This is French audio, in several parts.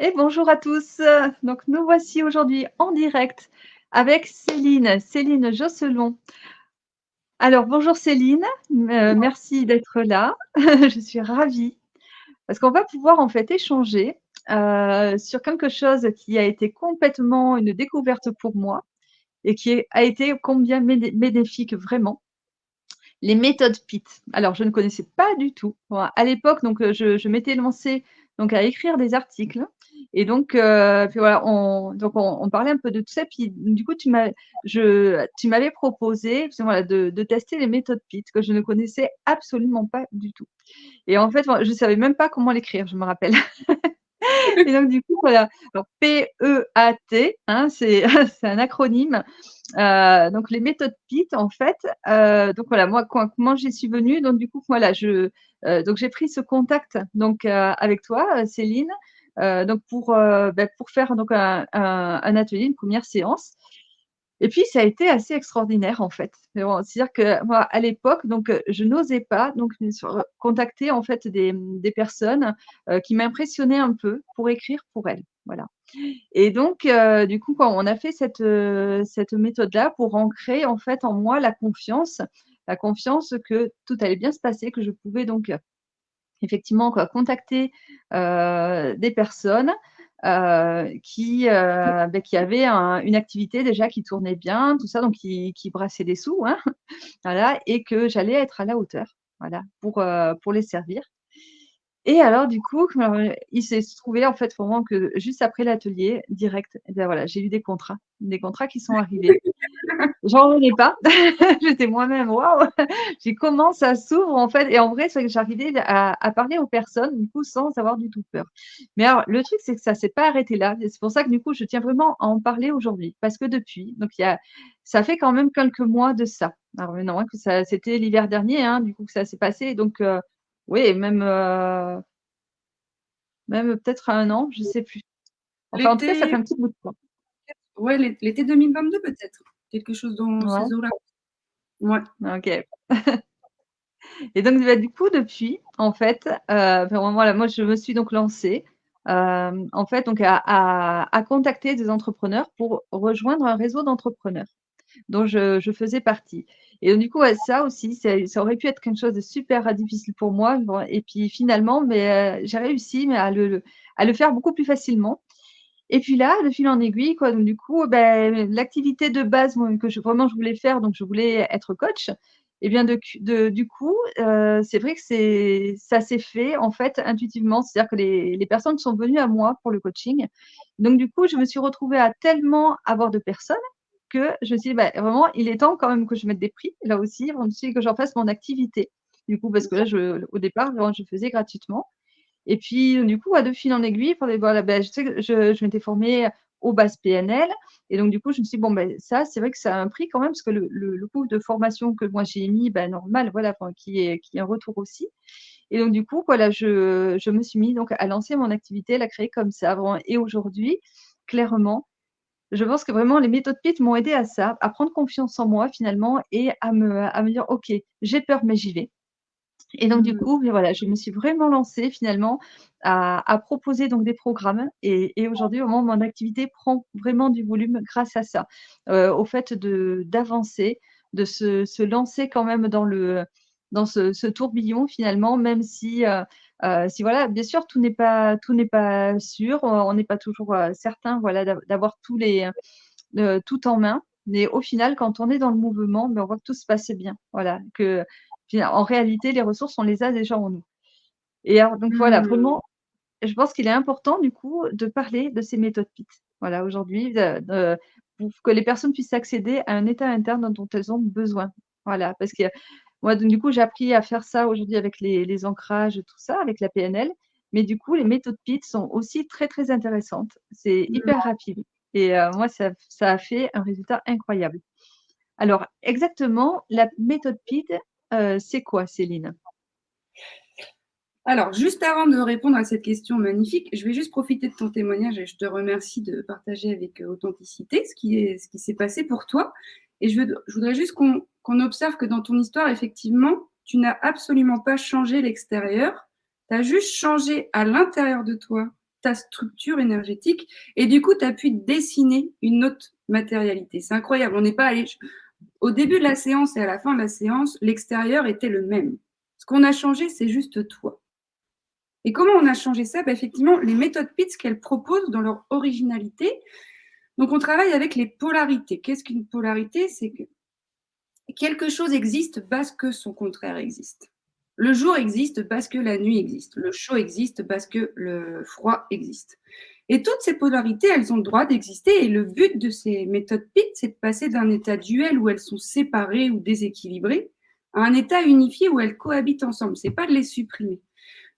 Et bonjour à tous. Donc nous voici aujourd'hui en direct avec Céline Josselon. Alors bonjour Céline, merci d'être là. Je suis ravie parce qu'on va pouvoir en fait échanger sur quelque chose qui a été complètement une découverte pour moi et a été combien bénéfique vraiment. Les méthodes PIT. Alors, je ne connaissais pas du tout. Voilà, à l'époque, donc, je m'étais lancée donc à écrire des articles et donc, puis voilà, on parlait un peu de tout ça. Puis du coup, tu m'avais proposé, parce que voilà, de tester les méthodes PIT que je ne connaissais absolument pas du tout. Et en fait, je savais même pas comment l'écrire, je me rappelle. Et donc du coup, voilà, alors PEAT, hein, c'est c'est un acronyme. Donc les méthodes PIT en fait, donc voilà, moi comment j'y suis venue, donc du coup voilà, donc j'ai pris ce contact donc avec toi, Céline, donc pour faire donc un atelier, une première séance. Et puis ça a été assez extraordinaire en fait. Mais bon, c'est-à-dire que moi à l'époque, donc je n'osais pas donc contacter en fait des personnes, qui m'impressionnaient un peu pour écrire pour elles, voilà. Et donc, du coup, quand on a fait cette méthode-là pour ancrer, en fait, en moi la confiance que tout allait bien se passer, que je pouvais donc, effectivement, quoi, contacter, des personnes, qui avaient une activité déjà qui tournait bien, tout ça, donc qui brassaient des sous, hein, voilà, et que j'allais être à la hauteur, voilà, pour les servir. Et alors du coup, il s'est trouvé en fait vraiment que juste après l'atelier, direct, et bien voilà, j'ai eu des contrats qui sont arrivés. J'en revenais pas. J'étais moi-même, waouh! J'ai comment ça s'ouvre en fait et en vrai, c'est vrai que j'arrivais à parler aux personnes du coup sans avoir du tout peur. Mais alors le truc, c'est que ça s'est pas arrêté là et c'est pour ça que du coup, je tiens vraiment à en parler aujourd'hui parce que depuis, donc ça fait quand même quelques mois de ça. Alors maintenant, hein, que ça c'était l'hiver dernier, hein, du coup que ça s'est passé donc oui, même peut-être à 1 an, je sais plus. Enfin, en tout cas, ça fait L'été, un petit bout de temps. ouais, l'été 2022 peut-être, quelque chose dans Ouais, ces eaux-là. Ouais. OK. Et donc, bah, du coup, depuis, en fait, vraiment, voilà, moi, je me suis donc lancée, en fait, donc à contacter des entrepreneurs pour rejoindre un réseau d'entrepreneurs dont je faisais partie. Et donc, du coup, ouais, ça aussi, ça aurait pu être quelque chose de super difficile pour moi. Bon, et puis finalement, mais j'ai réussi mais à le faire beaucoup plus facilement. Et puis là, de fil en aiguille, quoi, donc du coup, beh, l'activité de base, moi, que je voulais faire, donc je voulais être coach et bien du coup, c'est vrai que ça s'est fait, en fait, intuitivement. C'est-à-dire que les personnes sont venues à moi pour le coaching. Donc du coup, je me suis retrouvée à tellement avoir de personnes que je me suis dit: «Bah, vraiment, il est temps quand même que je mette des prix, là aussi, avant aussi que j'en fasse mon activité». Du coup, parce que là, au départ, vraiment, je faisais gratuitement et puis, du coup, de fil en aiguille, enfin, voilà, bah, je sais que je m'étais formée aux bases PNL et donc du coup, je me suis dit: «Bon, ben, ça, c'est vrai que ça a un prix quand même», parce que le coût de formation que moi j'ai mis, bah, normal, voilà, enfin, qui est un retour aussi et donc du coup, voilà, je me suis mis donc à lancer mon activité, la créer comme ça, vraiment et aujourd'hui, clairement, je pense que vraiment les méthodes PIT m'ont aidée à ça, à prendre confiance en moi finalement et à me dire: «OK, j'ai peur, mais j'y vais». Et donc du Mmh. coup, beh, voilà, je me suis vraiment lancée finalement à proposer donc des programmes et aujourd'hui vraiment mon activité prend vraiment du volume grâce à ça. Au fait d'avancer, de se lancer quand même dans ce tourbillon finalement, même si voilà, bien sûr tout n'est pas sûr, on n'est pas toujours, certain voilà d'avoir tout en main. Mais au final, quand on est dans le mouvement, ben, on voit que tout se passe bien. Voilà, en réalité, les ressources, on les a déjà en nous. Et alors, donc voilà, Mmh. vraiment, je pense qu'il est important, du coup, de parler de ces méthodes PIT. Voilà, aujourd'hui, pour que les personnes puissent accéder à un état interne dont elles ont besoin. Voilà, parce que moi, donc, du coup, j'ai appris à faire ça aujourd'hui avec les ancrages, tout ça, avec la PNL. Mais du coup, les méthodes PIT sont aussi très, très intéressantes. C'est Mmh. hyper rapide. Et moi, ça a fait un résultat incroyable. Alors, exactement, la méthode PIT, c'est quoi, Céline? Alors, juste avant de répondre à cette question magnifique, je vais juste profiter de ton témoignage et je te remercie de partager avec, authenticité ce qui s'est passé pour toi et je voudrais juste qu'on observe que dans ton histoire, effectivement, tu n'as absolument pas changé l'extérieur, tu as juste changé à l'intérieur de toi ta structure énergétique. Et du coup, tu as pu dessiner une autre matérialité. C'est incroyable. On n'est pas allé. Au début de la séance et à la fin de la séance, l'extérieur était le même. Ce qu'on a changé, c'est juste toi. Et comment on a changé ça? Effectivement, les méthodes PITS qu'elles proposent dans leur originalité. Donc, on travaille avec les polarités. Qu'est-ce qu'une polarité? C'est que quelque chose existe parce que son contraire existe. Le jour existe parce que la nuit existe. Le chaud existe parce que le froid existe. Et toutes ces polarités, elles ont le droit d'exister. Et le but de ces méthodes PIT, c'est de passer d'un état duel où elles sont séparées ou déséquilibrées à un état unifié où elles cohabitent ensemble. C'est pas de les supprimer.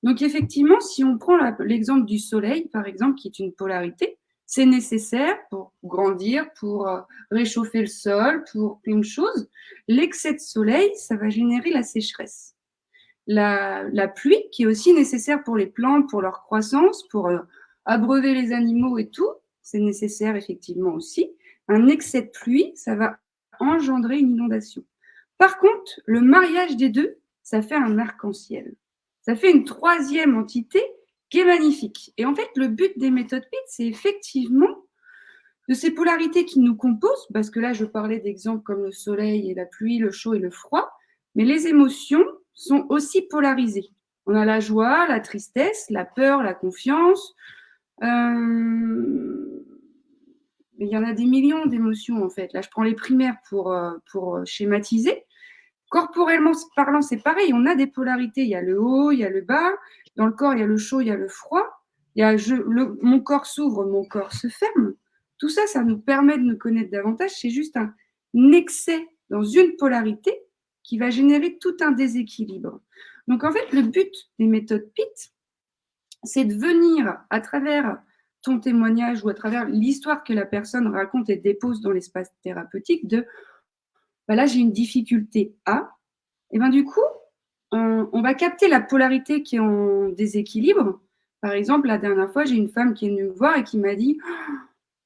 Donc effectivement, si on prend l'exemple du soleil, par exemple, qui est une polarité, c'est nécessaire pour grandir, pour réchauffer le sol, pour plein de choses. L'excès de soleil, ça va générer la sécheresse. La pluie, qui est aussi nécessaire pour les plantes, pour leur croissance, pour abreuver les animaux et tout, c'est nécessaire effectivement aussi. Un excès de pluie, ça va engendrer une inondation. Par contre, le mariage des deux, ça fait un arc-en-ciel. Ça fait une troisième entité qui est magnifique. Et en fait, le but des méthodes PIT, c'est effectivement de ces polarités qui nous composent, parce que là, je parlais d'exemples comme le soleil et la pluie, le chaud et le froid, mais les émotions sont aussi polarisées. On a la joie, la tristesse, la peur, la confiance. Mais il y en a des millions d'émotions, en fait. Là, je prends les primaires pour schématiser. Corporellement parlant, c'est pareil. On a des polarités. Il y a le haut, il y a le bas. Dans le corps, il y a le chaud, il y a le froid. Il y a mon corps s'ouvre, mon corps se ferme. Tout ça, ça nous permet de nous connaître davantage. C'est juste un excès dans une polarité qui va générer tout un déséquilibre. Donc, en fait, le but des méthodes PIT, c'est de venir à travers ton témoignage ou à travers l'histoire que la personne raconte et dépose dans l'espace thérapeutique de bah là, j'ai une difficulté A. Et ben du coup, on va capter la polarité qui est en déséquilibre. Par exemple, la dernière fois, j'ai une femme qui est venue me voir et qui m'a dit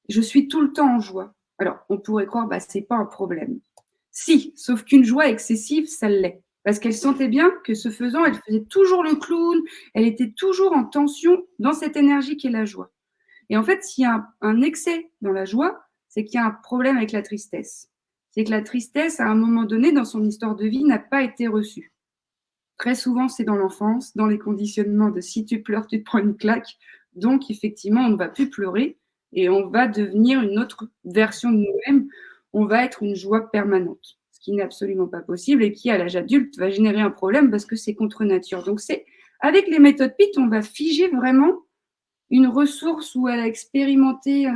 je suis tout le temps en joie. Alors, on pourrait croire bah c'est pas un problème. Si, sauf qu'une joie excessive, ça l'est. Parce qu'elle sentait bien que ce faisant, elle faisait toujours le clown, elle était toujours en tension dans cette énergie qui est la joie. Et en fait, s'il y a un excès dans la joie, c'est qu'il y a un problème avec la tristesse. C'est que la tristesse, à un moment donné, dans son histoire de vie, n'a pas été reçue. Très souvent, c'est dans l'enfance, dans les conditionnements de si tu pleures, tu te prends une claque. Donc, effectivement, on ne va plus pleurer et on va devenir une autre version de nous-mêmes. On va être une joie permanente, ce qui n'est absolument pas possible et qui, à l'âge adulte, va générer un problème parce que c'est contre nature. Donc, c'est avec les méthodes PIT, on va figer vraiment une ressource où elle a expérimenté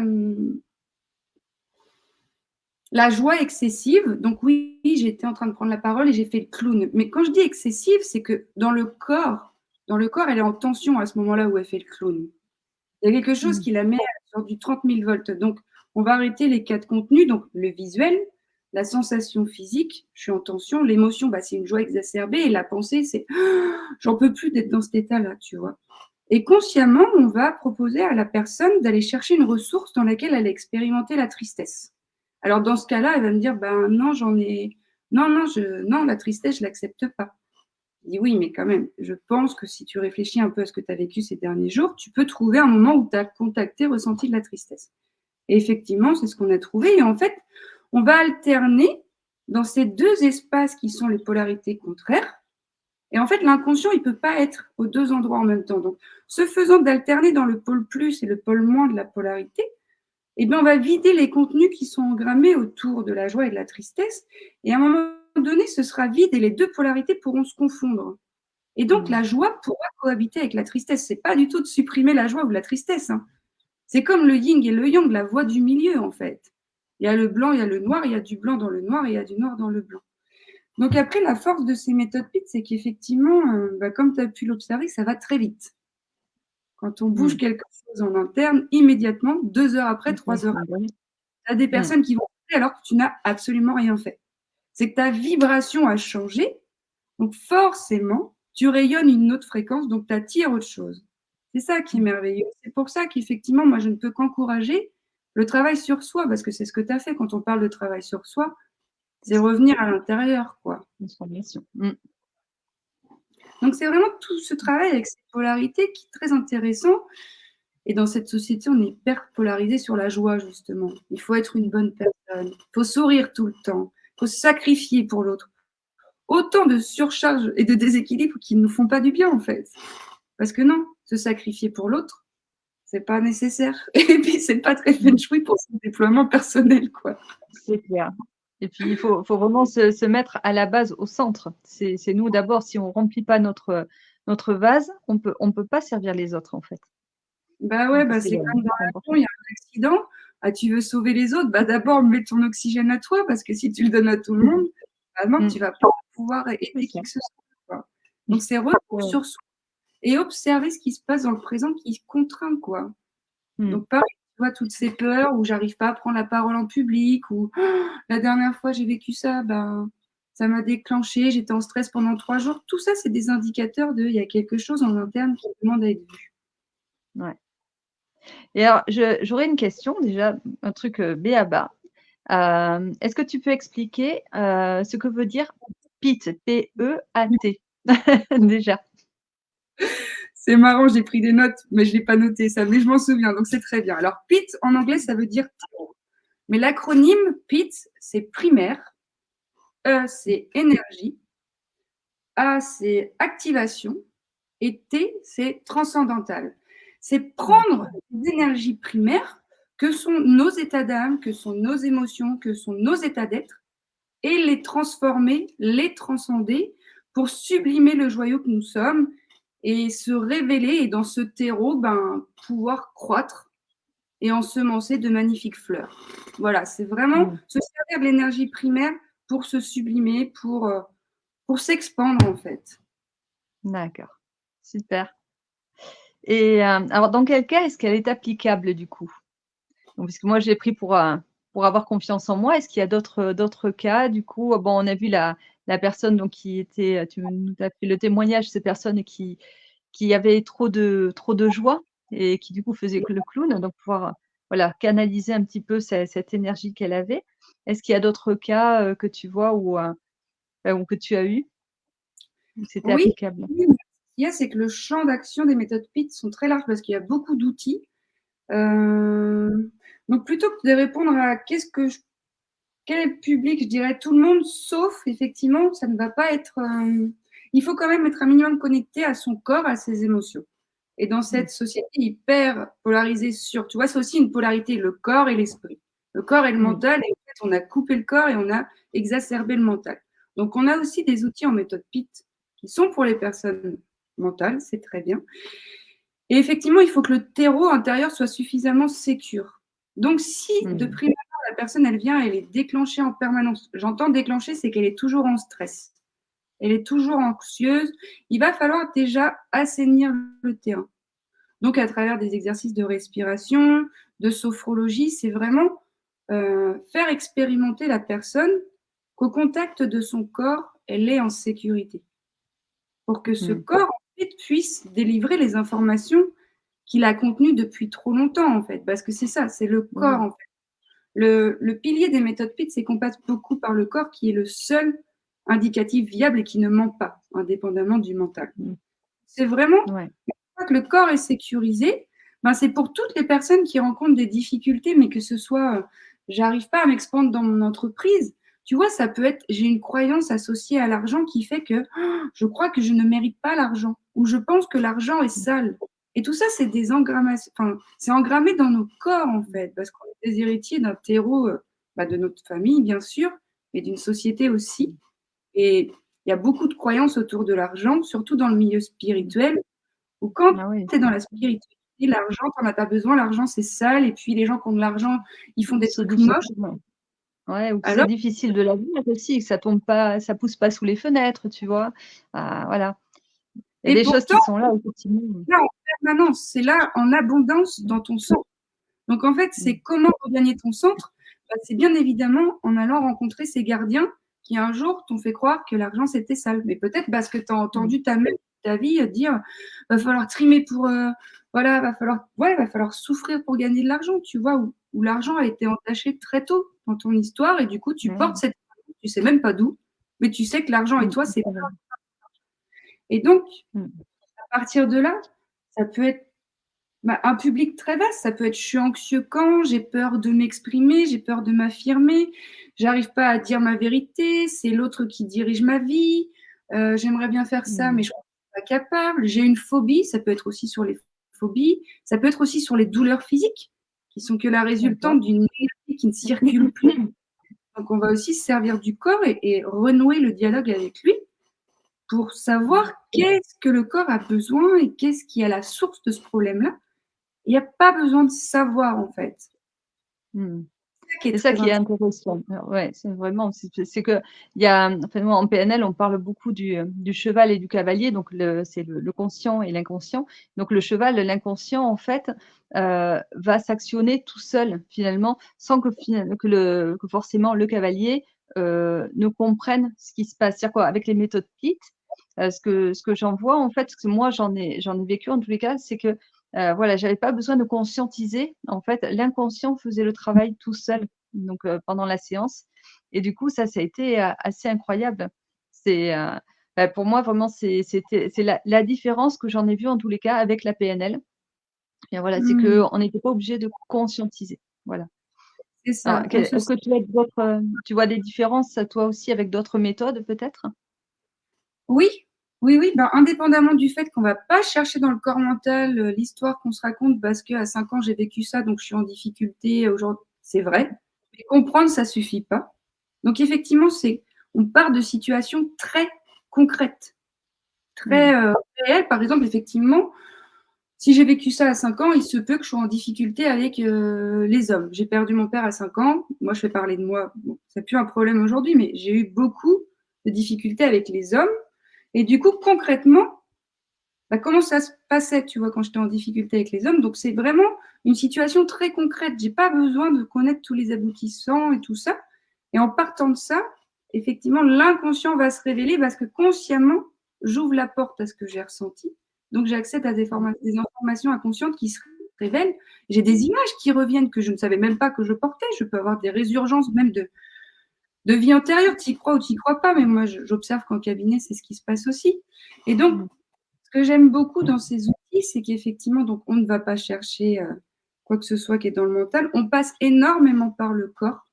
la joie excessive. Donc oui, j'étais en train de prendre la parole et j'ai fait le clown. Mais quand je dis excessive, c'est que dans le corps, elle est en tension à ce moment-là où elle fait le clown. Il y a quelque chose qui la met sur du 30 000 volts. Donc, on va arrêter les 4 contenus, donc le visuel, la sensation physique, je suis en tension, l'émotion, bah, c'est une joie exacerbée, et la pensée, c'est j'en peux plus d'être dans cet état-là, tu vois. Et consciemment, on va proposer à la personne d'aller chercher une ressource dans laquelle elle a expérimenté la tristesse. Alors, dans ce cas-là, elle va me dire, ben non, non, la tristesse, je l'accepte pas. Je dis oui, mais quand même, je pense que si tu réfléchis un peu à ce que tu as vécu ces derniers jours, tu peux trouver un moment où tu as contacté, ressenti de la tristesse. Et effectivement, c'est ce qu'on a trouvé. Et en fait, on va alterner dans ces deux espaces qui sont les polarités contraires. Et en fait, l'inconscient, il ne peut pas être aux deux endroits en même temps. Donc, ce faisant d'alterner dans le pôle plus et le pôle moins de la polarité, eh bien, on va vider les contenus qui sont engrammés autour de la joie et de la tristesse. Et à un moment donné, ce sera vide et les deux polarités pourront se confondre. Et donc, la joie pourra cohabiter avec la tristesse. Ce n'est pas du tout de supprimer la joie ou la tristesse. Hein. C'est comme le yin et le yang, la voie du milieu, en fait. Il y a le blanc, il y a le noir, il y a du blanc dans le noir et il y a du noir dans le blanc. Donc après, la force de ces méthodes PIT, c'est qu'effectivement, comme tu as pu l'observer, ça va très vite. Quand on bouge quelque chose en interne, immédiatement, 2 heures après, 3 heures après, tu as des personnes qui vont bouger alors que tu n'as absolument rien fait. C'est que ta vibration a changé, donc forcément, tu rayonnes une autre fréquence, donc tu attires autre chose. C'est ça qui est merveilleux. C'est pour ça qu'effectivement, moi, je ne peux qu'encourager le travail sur soi, parce que c'est ce que tu as fait quand on parle de travail sur soi, c'est revenir à l'intérieur, quoi. Transformation. Donc, c'est vraiment tout ce travail avec ces polarités qui est très intéressant. Et dans cette société, on est hyper polarisé sur la joie, justement. Il faut être une bonne personne. Il faut sourire tout le temps. Il faut se sacrifier pour l'autre. Autant de surcharge et de déséquilibre qui ne nous font pas du bien, en fait. Parce que non, se sacrifier pour l'autre, c'est pas nécessaire. Et puis, c'est pas très feng shui pour son déploiement personnel, quoi. C'est clair. Et puis, il faut vraiment se mettre à la base, au centre. C'est nous d'abord. Si on remplit pas notre vase, on peut pas servir les autres, en fait. Bah ouais, Donc, c'est comme dans c'est l'avion, important. il y a un accident. Ah, tu veux sauver les autres, bah d'abord mets ton oxygène à toi, parce que si tu le donnes à tout le monde, bah non, tu vas pas pouvoir C'est aider qui ça. que ce soit, quoi. Donc c'est retour Ouais. sur soi et observer ce qui se passe dans le présent qui contraint, quoi. Mm. Donc pareil, tu vois, toutes ces peurs où j'arrive pas à prendre la parole en public, ou la dernière fois j'ai vécu ça, ben ça m'a déclenché, j'étais en stress pendant 3 jours. Tout ça, c'est des indicateurs il y a quelque chose en interne qui demande à être vu. Ouais. Et alors, j'aurais une question, déjà, un truc b.a.-ba. Est-ce que tu peux expliquer ce que veut dire PEAT, P-E-A-T, déjà? C'est marrant, j'ai pris des notes, mais je ne l'ai pas noté ça, mais je m'en souviens, donc c'est très bien. Alors, PIT, en anglais, ça veut dire terreau. Mais l'acronyme PIT, c'est primaire, E, c'est énergie, A, c'est activation, et T, c'est transcendantal. C'est prendre les énergies primaires, que sont nos états d'âme, que sont nos émotions, que sont nos états d'être, et les transformer, les transcender pour sublimer le joyau que nous sommes et se révéler et dans ce terreau, pouvoir croître et ensemencer de magnifiques fleurs. Voilà, c'est vraiment se servir de l'énergie primaire pour se sublimer, pour s'expandre en fait. D'accord, super. Et alors, dans quel cas est-ce qu'elle est applicable, du coup? Donc, parce que moi, je l'ai pris pour avoir confiance en moi. Est-ce qu'il y a d'autres cas, du coup? Bon, on a vu la personne donc qui était, tu nous as fait le témoignage, ces personnes qui avaient trop de joie et qui, du coup, faisaient que le clown, donc pouvoir, voilà, canaliser un petit peu cette énergie qu'elle avait. Est-ce qu'il y a d'autres cas, que tu vois ou que tu as eu, où c'était Oui, applicable? oui, mais ce qu'il y a, c'est que le champ d'action des méthodes PIT sont très larges parce qu'il y a beaucoup d'outils. Donc plutôt que de répondre à quel est le public, je dirais tout le monde, sauf effectivement, ça ne va pas être. Il faut quand même être un minimum connecté à son corps, à ses émotions. Et dans cette société hyper polarisée tu vois, c'est aussi une polarité, le corps et l'esprit. Le corps et le mental, et en fait, on a coupé le corps et on a exacerbé le mental. Donc, on a aussi des outils en méthode PIT qui sont pour les personnes mentales, c'est très bien. Et effectivement, il faut que le terreau intérieur soit suffisamment sécure. Donc, si de prime abord, la personne, elle vient, elle est déclenchée en permanence. J'entends déclencher, c'est qu'elle est toujours en stress. Elle est toujours anxieuse. Il va falloir déjà assainir le terrain. Donc, à travers des exercices de respiration, de sophrologie, c'est vraiment faire expérimenter la personne qu'au contact de son corps, elle est en sécurité. Pour que ce corps, ensuite, puisse délivrer les informations qu'il a contenues depuis trop longtemps, en fait. Parce que c'est ça, c'est le corps, en fait. Le pilier des méthodes PIT, c'est qu'on passe beaucoup par le corps qui est le seul indicatif viable et qui ne ment pas, indépendamment du mental. C'est vraiment, une fois que le corps est sécurisé, c'est pour toutes les personnes qui rencontrent des difficultés, mais que ce soit, j'arrive pas à m'expandre dans mon entreprise. Tu vois, ça peut être, j'ai une croyance associée à l'argent qui fait que je crois que je ne mérite pas l'argent, ou je pense que l'argent est sale. Et tout ça, c'est des engrammations, c'est engrammé dans nos corps, en fait, parce qu'on est des héritiers d'un terreau, de notre famille, bien sûr, mais d'une société aussi. Et il y a beaucoup de croyances autour de l'argent, surtout dans le milieu spirituel, où quand tu es dans la spiritualité, l'argent, tu n'en as pas besoin, l'argent c'est sale, et puis les gens qui ont de l'argent, ils font des C'est trucs moches. difficile. Ouais, ou que c'est Alors, difficile de la vivre aussi, que ça tombe pas, ça pousse pas sous les fenêtres, tu vois? Voilà. Il y a et des choses pourtant, qui sont là, effectivement. là en permanence, c'est là en abondance dans ton centre. Donc en fait, c'est comment regagner ton centre? C'est bien évidemment en allant rencontrer ces gardiens qui un jour t'ont fait croire que l'argent c'était sale. Mais peut-être parce que tu as entendu ta mère, ta vie dire va falloir trimer pour voilà, va falloir souffrir pour gagner de l'argent, tu vois, où l'argent a été entaché très tôt dans ton histoire et du coup tu portes cette tu sais même pas d'où, mais tu sais que l'argent et toi c'est et donc à partir de là, ça peut être Un public très vaste, ça peut être je suis anxieux quand, j'ai peur de m'exprimer, j'ai peur de m'affirmer, j'arrive pas à dire ma vérité, c'est l'autre qui dirige ma vie, j'aimerais bien faire ça, mais je ne suis pas capable, j'ai une phobie, ça peut être aussi sur les phobies, ça peut être aussi sur les douleurs physiques, qui sont que la résultante d'une énergie qui ne circule plus. Donc on va aussi se servir du corps et renouer le dialogue avec lui pour savoir qu'est-ce que le corps a besoin et qu'est-ce qui est à la source de ce problème-là. Il n'y a pas besoin de savoir, en fait. C'est ça qui est intéressant. Ouais, c'est vraiment, c'est que il y a, enfin, moi, en PNL, on parle beaucoup du cheval et du cavalier, donc c'est le conscient et l'inconscient. Donc le cheval, l'inconscient, en fait, va s'actionner tout seul finalement, sans que forcément le cavalier ne comprenne ce qui se passe. C'est-à-dire quoi, avec les méthodes PIT, ce que j'en vois, en fait, parce que moi j'en ai vécu en tous les cas, c'est que voilà, j'avais pas besoin de conscientiser. En fait, l'inconscient faisait le travail tout seul, donc pendant la séance. Et du coup, ça a été assez incroyable. C'est pour moi vraiment, c'est la différence que j'en ai vue en tous les cas avec la PNL. Et voilà, c'est que on n'était pas obligé de conscientiser. Voilà. C'est ça. Est-ce que tu vois des différences toi aussi avec d'autres méthodes peut-être? Oui, oui, indépendamment du fait qu'on va pas chercher dans le corps mental l'histoire qu'on se raconte parce qu'à 5 ans j'ai vécu ça, donc je suis en difficulté aujourd'hui. C'est vrai. Mais comprendre, ça suffit pas. Donc effectivement, on part de situations très concrètes, très réelles. Par exemple, effectivement, si j'ai vécu ça à 5 ans, il se peut que je sois en difficulté avec les hommes. J'ai perdu mon père à 5 ans. Moi, je fais parler de moi. Bon, c'est plus un problème aujourd'hui, mais j'ai eu beaucoup de difficultés avec les hommes. Et du coup, concrètement, comment ça se passait, tu vois, quand j'étais en difficulté avec les hommes. Donc, c'est vraiment une situation très concrète. J'ai pas besoin de connaître tous les aboutissants et tout ça. Et en partant de ça, effectivement, l'inconscient va se révéler parce que consciemment, j'ouvre la porte à ce que j'ai ressenti. Donc, j'ai accès à des informations inconscientes qui se révèlent. J'ai des images qui reviennent que je ne savais même pas que je portais. Je peux avoir des résurgences même de vie antérieure. Tu y crois ou tu y crois pas, mais moi, j'observe qu'en cabinet, c'est ce qui se passe aussi. Et donc, ce que j'aime beaucoup dans ces outils, c'est qu'effectivement, donc, on ne va pas chercher quoi que ce soit qui est dans le mental. On passe énormément par le corps,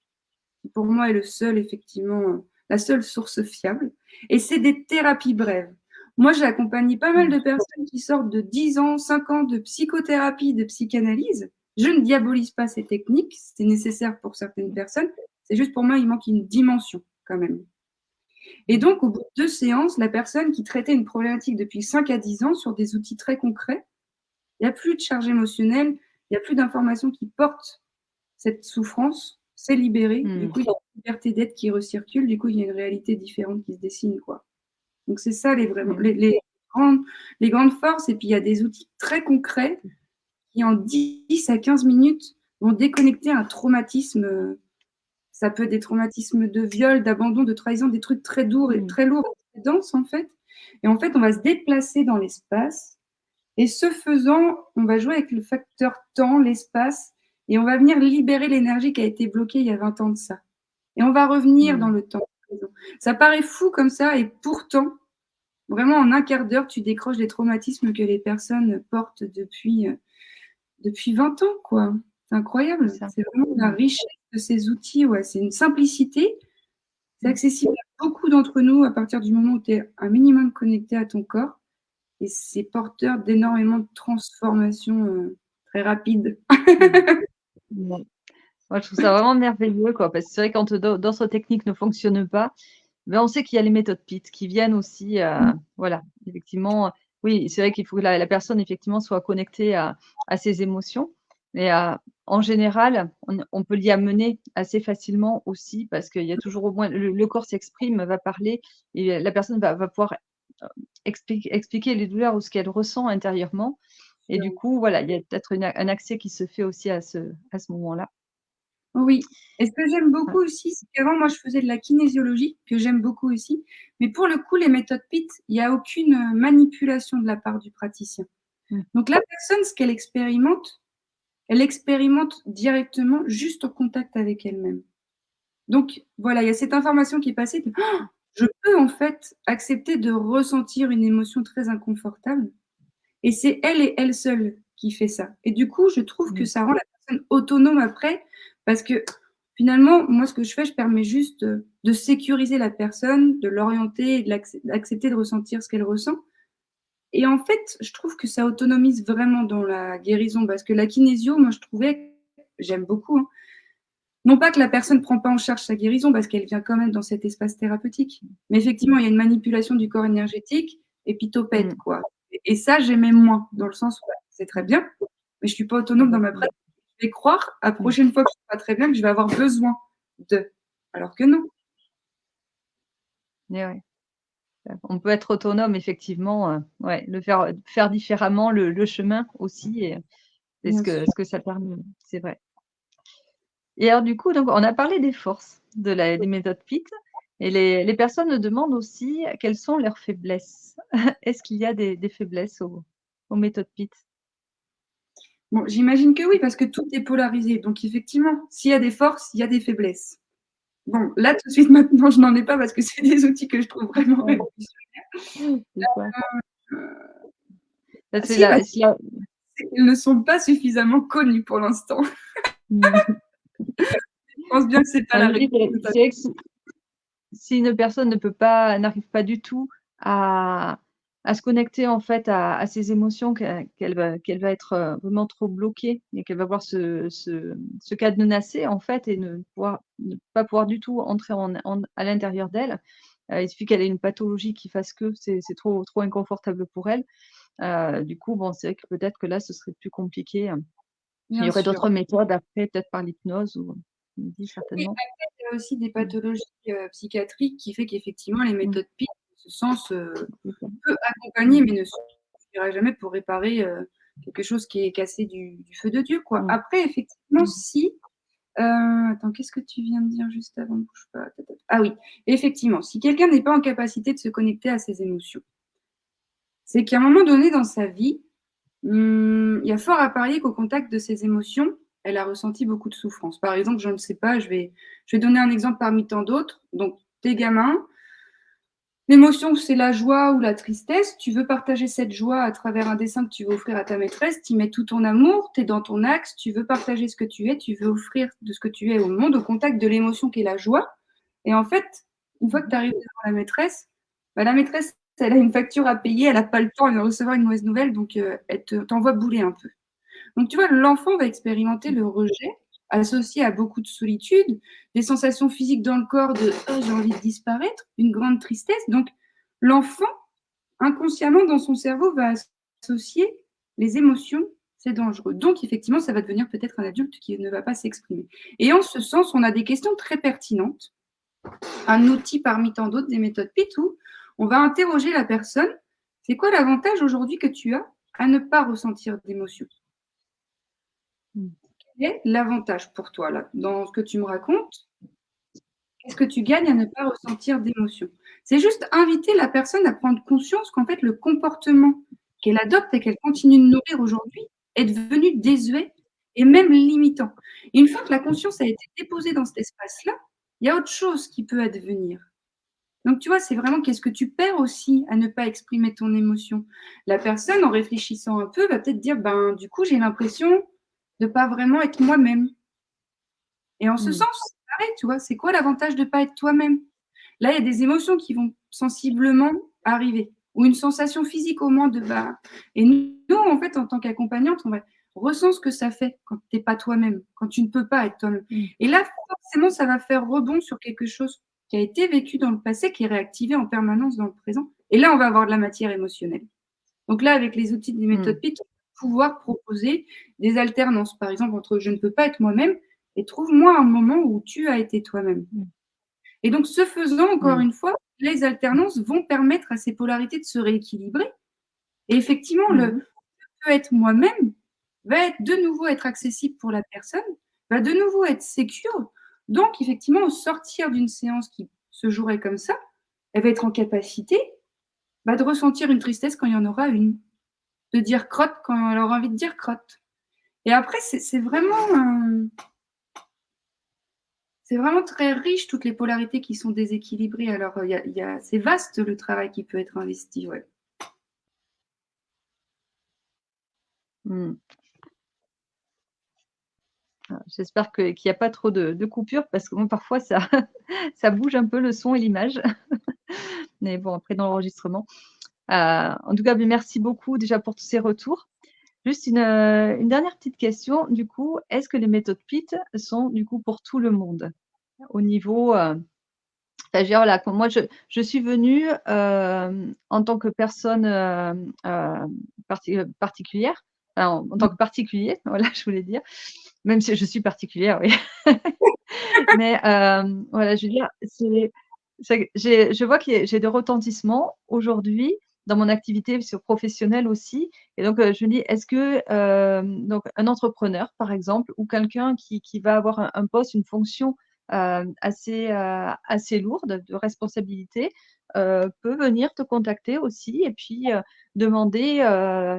qui pour moi est le seul, effectivement, la seule source fiable. Et c'est des thérapies brèves. Moi, j'ai accompagné pas mal de personnes qui sortent de 10 ans, 5 ans de psychothérapie, de psychanalyse. Je ne diabolise pas ces techniques, c'est nécessaire pour certaines personnes. C'est juste pour moi, il manque une dimension quand même. Et donc, au bout de 2 séances, la personne qui traitait une problématique depuis 5 à 10 ans sur des outils très concrets, il n'y a plus de charge émotionnelle, il n'y a plus d'informations qui portent cette souffrance, c'est libéré. Du coup, il y a une liberté d'être qui recircule. Du coup, il y a une réalité différente qui se dessine, quoi. Donc, c'est ça les grandes forces. Et puis, il y a des outils très concrets qui, en 10 à 15 minutes, vont déconnecter un traumatisme. Ça peut être des traumatismes de viol, d'abandon, de trahison, des trucs très lourds et très denses, en fait. Et en fait, on va se déplacer dans l'espace. Et ce faisant, on va jouer avec le facteur temps, l'espace, et on va venir libérer l'énergie qui a été bloquée il y a 20 ans de ça. Et on va revenir dans le temps présent. Ça paraît fou comme ça, et pourtant, vraiment en un quart d'heure, tu décroches les traumatismes que les personnes portent depuis 20 ans, quoi. C'est incroyable. C'est vraiment la richesse de ces outils. Ouais. C'est une simplicité. C'est accessible à beaucoup d'entre nous à partir du moment où tu es un minimum connecté à ton corps. Et c'est porteur d'énormément de transformations très rapides. Moi, je trouve ça vraiment merveilleux, quoi, parce que c'est vrai quand d'autres techniques ne fonctionnent pas, on sait qu'il y a les méthodes PIT qui viennent aussi, voilà, effectivement, oui, c'est vrai qu'il faut que la personne effectivement soit connectée à ses émotions. Mais en général, on peut l'y amener assez facilement aussi parce qu'il y a toujours au moins le corps s'exprime, va parler et la personne va pouvoir expliquer les douleurs ou ce qu'elle ressent intérieurement. Et du coup, voilà, il y a peut-être un accès qui se fait aussi à ce moment-là. Oui. Et ce que j'aime beaucoup aussi, c'est qu'avant, moi, je faisais de la kinésiologie, que j'aime beaucoup aussi. Mais pour le coup, les méthodes PIT, il n'y a aucune manipulation de la part du praticien. Donc la personne, ce qu'elle expérimente, elle l'expérimente directement, juste au contact avec elle-même. Donc voilà, il y a cette information qui est passée. Je peux en fait accepter de ressentir une émotion très inconfortable. Et c'est elle et elle seule qui fait ça. Et du coup, je trouve que ça rend la personne autonome après, parce que finalement, moi, ce que je fais, je permets juste de sécuriser la personne, de l'orienter et d'accepter de ressentir ce qu'elle ressent. Et en fait, je trouve que ça autonomise vraiment dans la guérison, parce que la kinésio, moi, je trouvais, j'aime beaucoup, hein, non pas que la personne ne prend pas en charge sa guérison, parce qu'elle vient quand même dans cet espace thérapeutique, mais effectivement, il y a une manipulation du corps énergétique et puis topette, quoi. Et ça, j'aimais moins, dans le sens où c'est très bien, mais je ne suis pas autonome dans ma pratique. Je vais croire, la prochaine fois que je ne suis pas très bien, que je vais avoir besoin de. Alors que non. Et ouais. On peut être autonome, effectivement, ouais, faire différemment le chemin aussi, et c'est Bien sûr. ce que ça permet, c'est vrai. Et alors du coup, donc on a parlé des forces des méthodes PIT, et les personnes nous demandent aussi quelles sont leurs faiblesses. Est-ce qu'il y a des faiblesses aux méthodes PIT? Bon, j'imagine que oui, parce que tout est polarisé. Donc effectivement, s'il y a des forces, il y a des faiblesses. Bon, là, tout de suite, maintenant, je n'en ai pas parce que c'est des outils que je trouve vraiment Ouais. révolutionnaires. C'est ça. Ça, c'est Si, la c'est la ils ne sont pas suffisamment connus pour l'instant. mmh. Je pense bien que c'est pas Ah, la je dis, réponse. c'est vrai que si une personne n'arrive pas du tout à se connecter en fait à ses émotions, qu'elle va être, vraiment trop bloquée, et qu'elle va voir se cadenasser en fait, et ne pas pouvoir du tout entrer à l'intérieur d'elle. Il suffit qu'elle ait une pathologie qui fasse que c'est trop inconfortable pour elle. Du coup, bon, c'est vrai que peut-être que là, ce serait plus compliqué. Il y Bien aurait sûr. d'autres méthodes après, peut-être par l'hypnose, ou on me dit Oui, certainement. après, il y a aussi des pathologies psychiatriques qui fait qu'effectivement, les Mmh. méthodes PIT, en ce sens, C'est ça. peut accompagner, mais ne suffira jamais pour réparer quelque chose qui est cassé du feu de Dieu, quoi. Mmh. Après, effectivement, Mmh. si attends, qu'est-ce que tu viens de dire juste avant? Bouge pas. Ah oui, effectivement, si quelqu'un n'est pas en capacité de se connecter à ses émotions, c'est qu'à un moment donné dans sa vie, il y a fort à parier qu'au contact de ses émotions, elle a ressenti beaucoup de souffrance. Par exemple, je ne sais pas, je vais donner un exemple parmi tant d'autres. Donc, t'es gamin, l'émotion, c'est la joie ou la tristesse. Tu veux partager cette joie à travers un dessin que tu veux offrir à ta maîtresse. Tu y mets tout ton amour, tu es dans ton axe, tu veux partager ce que tu es, tu veux offrir de ce que tu es au monde, au contact de l'émotion qui est la joie. Et en fait, une fois que tu arrives devant la maîtresse, bah, la maîtresse, elle a une facture à payer, elle n'a pas le temps de recevoir une mauvaise nouvelle, donc elle t'envoie bouler un peu. Donc, tu vois, l'enfant va expérimenter le rejet associé à beaucoup de solitude, des sensations physiques dans le corps de oh, j'ai envie de disparaître, une grande tristesse. Donc, l'enfant, inconsciemment dans son cerveau, va associer les émotions, c'est dangereux. Donc, effectivement, ça va devenir peut-être un adulte qui ne va pas s'exprimer. Et en ce sens, on a des questions très pertinentes, un outil parmi tant d'autres, des méthodes PIT, où on va interroger la personne. C'est quoi l'avantage aujourd'hui que tu as à ne pas ressentir d'émotions? Mmh. Quel est l'avantage pour toi là, dans ce que tu me racontes? Qu'est-ce que tu gagnes à ne pas ressentir d'émotions? C'est juste inviter la personne à prendre conscience qu'en fait, le comportement qu'elle adopte et qu'elle continue de nourrir aujourd'hui est devenu désuet et même limitant. Et une fois que la conscience a été déposée dans cet espace-là, il y a autre chose qui peut advenir. Donc, tu vois, c'est vraiment qu'est-ce que tu perds aussi à ne pas exprimer ton émotion? La personne, en réfléchissant un peu, va peut-être dire, ben, du coup, j'ai l'impression de pas vraiment être moi-même. Et en ce Mmh. sens, c'est pareil, tu vois, c'est quoi l'avantage de pas être toi-même? Là, il y a des émotions qui vont sensiblement arriver ou une sensation physique au moins de bah et nous, en fait, en tant qu'accompagnante, on va ressent ce que ça fait quand tu es pas toi-même, quand tu ne peux pas être toi-même. Mmh. Et là, forcément, ça va faire rebond sur quelque chose qui a été vécu dans le passé, qui est réactivé en permanence dans le présent. Et là, on va avoir de la matière émotionnelle. Donc là, avec les outils des Mmh. méthodes PIT, on va pouvoir proposer des alternances, par exemple, entre je ne peux pas être moi-même et trouve-moi un moment où tu as été toi-même. Mmh. Et donc, ce faisant, encore Mmh. une fois, les alternances vont permettre à ces polarités de se rééquilibrer. Et effectivement, le Mmh. je peux être moi-même va être de nouveau être accessible pour la personne, va de nouveau être secure. Donc, effectivement, au sortir d'une séance qui se jouerait comme ça, elle va être en capacité de ressentir une tristesse quand il y en aura une, de dire crotte quand elle aura envie de dire crotte. Et après, c'est vraiment très riche, toutes les polarités qui sont déséquilibrées. Alors, c'est vaste le travail qui peut être investi, ouais. Mmh. J'espère qu'il n'y a pas trop de coupures parce que bon, parfois ça ça bouge un peu le son et l'image. Mais bon, après dans l'enregistrement. En tout cas, beh, merci beaucoup déjà pour tous ces retours. Juste une dernière petite question, du coup, est-ce que les méthodes PIT sont du coup pour tout le monde? Au niveau, enfin, je veux dire, voilà, quand moi je suis venue, en tant que personne, particulière, enfin, en tant que particulier, voilà, je voulais dire, même si je suis particulière, oui. Mais, voilà, je veux dire, je vois que j'ai des retentissements aujourd'hui dans mon activité professionnelle aussi et donc, je me dis: «Est-ce que, donc un entrepreneur, par exemple, ou quelqu'un qui va avoir un poste, une fonction, assez lourde de responsabilité, peut venir te contacter aussi et puis, demander,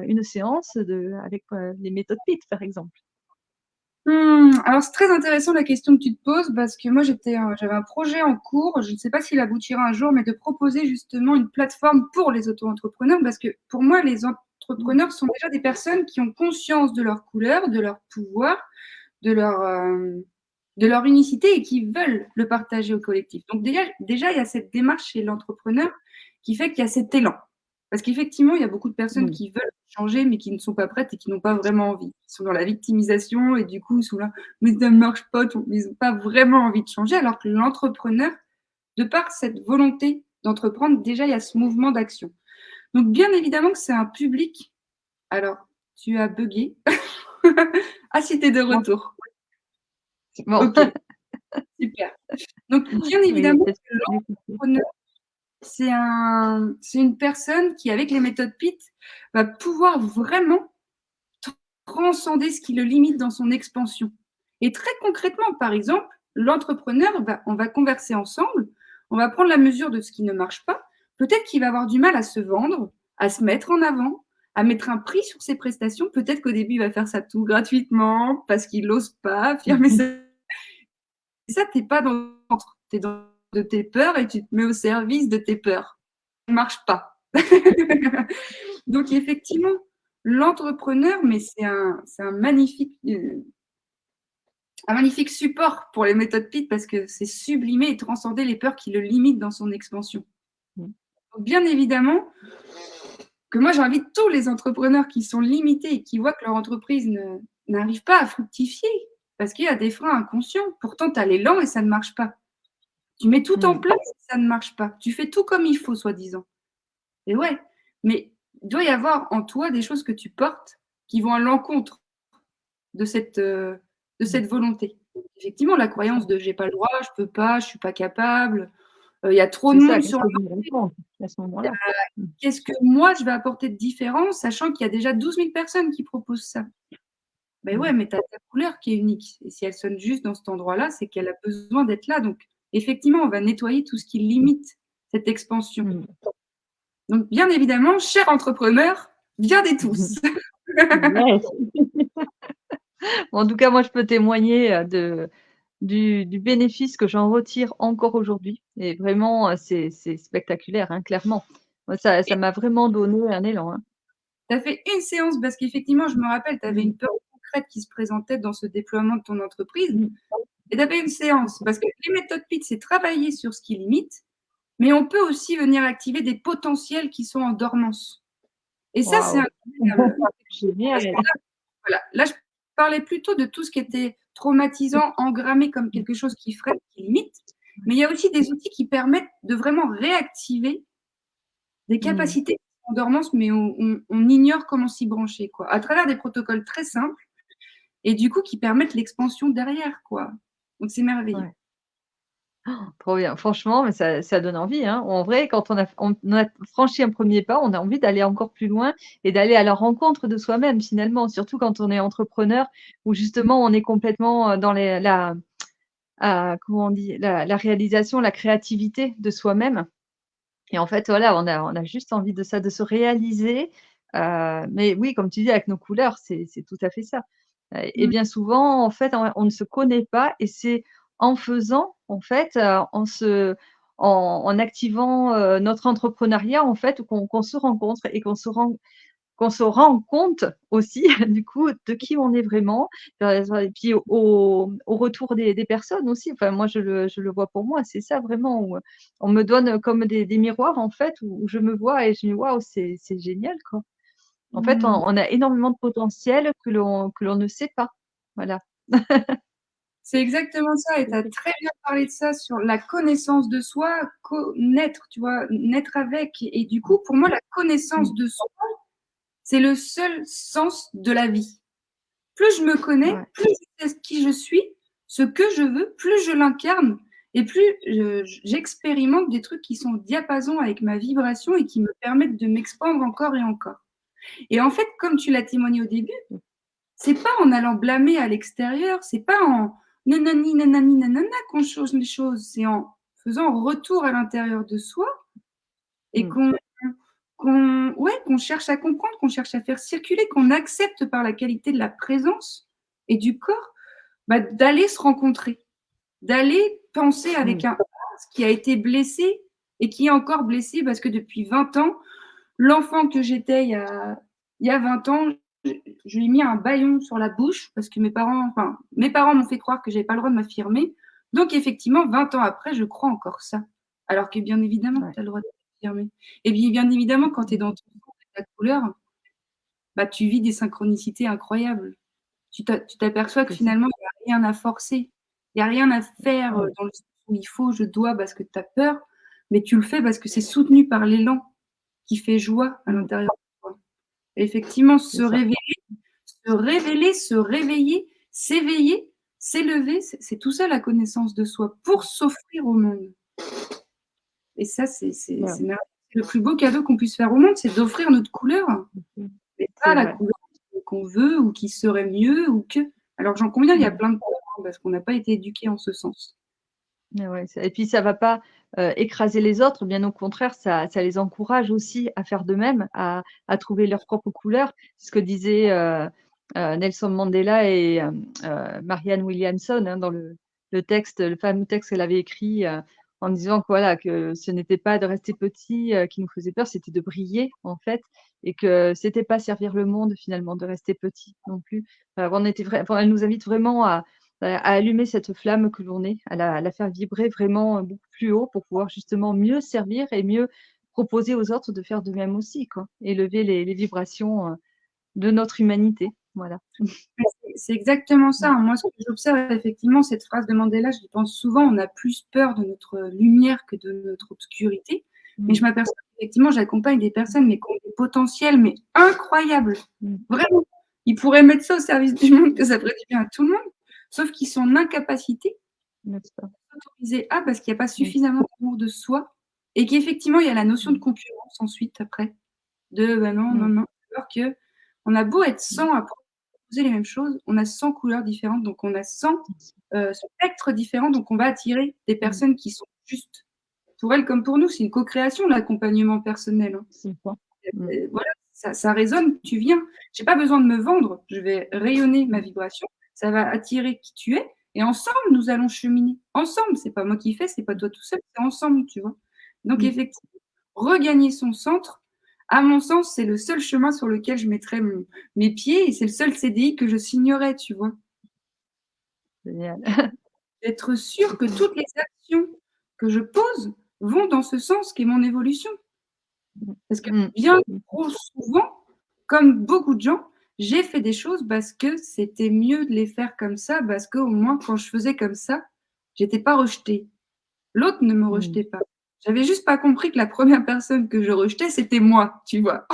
une séance avec, les méthodes PIT, par exemple?» Alors c'est très intéressant la question que tu te poses parce que moi j'avais un projet en cours, je ne sais pas s'il aboutira un jour, mais de proposer justement une plateforme pour les auto-entrepreneurs parce que pour moi les Mmh. entrepreneurs sont déjà des personnes qui ont conscience de leur couleur, de leur pouvoir, de leur unicité et qui veulent le partager au collectif. Donc déjà il y a cette démarche chez l'entrepreneur qui fait qu'il y a cet élan. Parce qu'effectivement, il y a beaucoup de personnes Mmh. qui veulent changer, mais qui ne sont pas prêtes et qui n'ont pas vraiment envie. Ils sont dans la victimisation et du coup, ils sont là: «Mais ça ne marche pas», ils n'ont pas vraiment envie de changer. Alors que l'entrepreneur, de par cette volonté d'entreprendre, déjà, il y a ce mouvement d'action. Donc bien évidemment que c'est un public. Alors, tu as buggé. Ah si, tu es de Moi retour. bon, OK, super. Donc bien oui, évidemment peut-être que du coup. l'entrepreneur, c'est une personne qui, avec les méthodes PIT, va pouvoir vraiment transcender ce qui le limite dans son expansion. Et très concrètement, par exemple, l'entrepreneur, on va converser ensemble, on va prendre la mesure de ce qui ne marche pas. Peut-être qu'il va avoir du mal à se vendre, à se mettre en avant, à mettre un prix sur ses prestations. Peut-être qu'au début, il va faire ça tout gratuitement parce qu'il n'ose pas affirmer ça. Et ça, tu n'es pas dans tu es dans de tes peurs et tu te mets au service de tes peurs. Ça ne marche pas. Donc effectivement, l'entrepreneur, mais c'est un magnifique support pour les méthodes PIT parce que c'est sublimer et transcender les peurs qui le limitent dans son expansion. Mmh. Donc bien évidemment que moi j'invite tous les entrepreneurs qui sont limités et qui voient que leur entreprise n'arrive pas à fructifier parce qu'il y a des freins inconscients. Pourtant, tu as l'élan et ça ne marche pas. Tu mets tout en Mmh. place et ça ne marche pas. Tu fais tout comme il faut, soi-disant. Et ouais, mais il doit y avoir en toi des choses que tu portes qui vont à l'encontre de Mmh. cette volonté. Effectivement, la C'est ça. croyance de j'ai pas le droit, je peux pas, je suis pas capable, il y a trop C'est de ça, monde qu'est-ce sur que le je me rends compte à ce moment-là? Mmh. qu'est-ce que moi je vais apporter de différent, sachant qu'il y a déjà 12 000 personnes qui proposent ça? Ben Mmh. ouais, mais tu as ta couleur qui est unique et si elle sonne juste dans cet endroit-là, c'est qu'elle a besoin d'être là. Donc effectivement, on va nettoyer tout ce qui limite cette expansion. Mmh. Donc bien évidemment, cher entrepreneur, viendez tous. Yes. Bon, en tout cas, moi, je peux témoigner, du bénéfice que j'en retire encore aujourd'hui et vraiment, c'est spectaculaire, hein, clairement. Moi, ça m'a vraiment donné un élan, hein. Tu as fait une séance parce qu'effectivement, je me rappelle, tu avais Mmh. une peur concrète qui se présentait dans ce déploiement de ton entreprise Mmh. et tu avais une séance parce que les méthodes PIT, c'est travailler sur ce qui limite, mais on peut aussi venir activer des potentiels qui sont en dormance et ça, c'est Waouh! incroyable parce que Génial. là, voilà, là, je parlais plutôt de tout ce qui était traumatisant, engrammé comme quelque chose qui freine, qui limite, mais il y a aussi des outils qui permettent de vraiment réactiver des Mmh. capacités en dormance, mais on ignore comment s'y brancher, quoi, à travers des protocoles très simples et du coup qui permettent l'expansion derrière, quoi. Donc c'est merveilleux. Ouais. Trop bien. Franchement, mais ça donne envie, hein. En vrai, quand on a franchi un premier pas, on a envie d'aller encore plus loin et d'aller à la rencontre de soi-même finalement, surtout quand on est entrepreneur où justement on est complètement, dans comment on dit? La réalisation, la créativité de soi-même et en fait, voilà, on a juste envie de ça, de se réaliser, mais oui, comme tu dis, avec nos couleurs, c'est tout à fait ça. Et Mmh, bien souvent, en fait, on ne se connaît pas et c'est en faisant, en fait, en activant, notre entrepreneuriat, en fait, qu'on se rencontre et qu'on se rend qu'on se rend compte aussi, du coup, de qui on est vraiment. Et puis au retour des personnes aussi. Enfin, moi, je le vois pour moi, c'est ça vraiment, où on me donne comme des miroirs, en fait, où je me vois et je me dis: «Waouh, c'est génial, quoi». En fait, Mmh. on a énormément de potentiel que l'on ne sait pas. Voilà. C'est exactement ça et tu as très bien parlé de ça sur la connaissance de soi, connaître, tu vois? Naître avec et du coup, pour moi, la connaissance Mmh. de soi, c'est le seul sens de la vie. Plus je me connais, Ouais, plus je sais qui je suis, ce que je veux, plus je l'incarne et plus j'expérimente des trucs qui sont au diapason avec ma vibration et qui me permettent de m'expandre encore et encore. Et en fait, comme tu l'as témoigné au début, c'est pas en allant blâmer à l'extérieur, c'est pas en nanani nanani nanana qu'on change les choses, c'est en faisant retour à l'intérieur de soi et mmh, qu'on cherche à comprendre, qu'on cherche à faire circuler, qu'on accepte par la qualité de la présence et du corps, bah, d'aller se rencontrer, d'aller penser mmh, avec un as qui a été blessé et qui est encore blessé parce que depuis 20 ans, l'enfant que j'étais il y a 20 ans, je lui ai mis un bâillon sur la bouche parce que mes parents m'ont fait croire que j'avais pas le droit de m'affirmer. Donc effectivement, 20 ans après, je crois encore ça. Alors que bien évidemment, ouais, tu as le droit de t'affirmer. Et puis bien évidemment, quand tu es mmh, dans ton corps et ta couleur, bah, tu vis des synchronicités incroyables. Tu t'aperçois que c'est ça. finalement, il y a rien à forcer. Il y a rien à faire, Mmh, dans le sens où il faut, je dois parce que tu as peur, mais tu le fais parce que c'est soutenu par l'élan qui fait joie à mmh, l'intérieur de toi. Et effectivement, c'est ça. se révéler, se réveiller, s'éveiller, s'élever, c'est tout ça la connaissance de soi pour s'offrir au monde. Et ça, Ouais, c'est merveilleux. Le plus beau cadeau qu'on puisse faire au monde, c'est d'offrir notre couleur, mmh, mais pas c'est la vrai. couleur qu'on veut ou qui serait mieux ou que. Alors j'en conviens, il y a Mmh. plein de couleurs, hein, parce qu'on n'a pas été éduqués en ce sens. Ouais, et puis ça va pas, écraser les autres, bien au contraire, ça les encourage aussi à faire de même, à trouver leur propre couleur. C'est ce que disaient, Nelson Mandela et Marianne Williamson, hein, dans le fameux texte qu'elle avait écrit, en disant que voilà, que ce n'était pas de rester petit, qui nous faisait peur, c'était de briller, en fait, et que c'était pas servir le monde finalement de rester petit non plus. On était enfin, elle nous invite vraiment à allumer cette flamme que l'on est, à la faire vibrer vraiment, beaucoup plus haut pour pouvoir justement mieux servir et mieux proposer aux autres de faire de même aussi, quoi. Élever les vibrations, de notre humanité. Voilà. Ouais, c'est exactement ça, Mmh. hein. Moi, ce que j'observe effectivement, cette phrase de Mandela, j'y pense souvent, on a plus peur de notre lumière que de notre obscurité. Mais je Mmh. m'aperçois qu'effectivement, j'accompagne des personnes, mais qui ont des potentiels, mais incroyables. Mmh. Vraiment. Ils pourraient mettre ça au service du monde, que ça ferait du bien à tout le monde. Sauf qu'ils sont en incapacité N'est-ce pas? de s'autoriser à, parce qu'il n'y a pas Mmh. suffisamment d'amour de soi. Et qu'effectivement, il y a la notion de Mmh. concurrence ensuite, après. De bah non, non, Mmh. non. Alors que on a beau être Mmh. 100 à proposer les mêmes choses, on a 100 couleurs différentes, donc on a 100 spectres différents, donc on va attirer des Mmh. personnes qui sont justes. Pour elles comme pour nous, c'est une co-création, l'accompagnement personnel, hein. C'est ça. Mmh. Voilà, ça résonne, tu viens. J'ai pas besoin de me vendre, je vais rayonner ma Mmh. vibration, ça va attirer qui tu es et ensemble nous allons cheminer. Ensemble, c'est pas moi qui fais, c'est pas toi tout seul, c'est ensemble, tu vois? Donc Mmh. effectivement, regagner son centre, à mon sens, c'est le seul chemin sur lequel je mettrais mes pieds et c'est le seul CDI que je signerais, tu vois? Génial. D'être sûre que toutes les actions que je pose vont dans ce sens qu'est mon évolution. Mmh. Parce que Mmh. bien Mmh. trop souvent, comme beaucoup de gens, j'ai fait des choses parce que c'était mieux de les faire comme ça, parce qu'au moins quand je faisais comme ça, j'étais pas rejetée. L'autre ne me Mmh. rejetait pas. J'avais juste pas compris que la première personne que je rejetais, c'était moi, tu vois?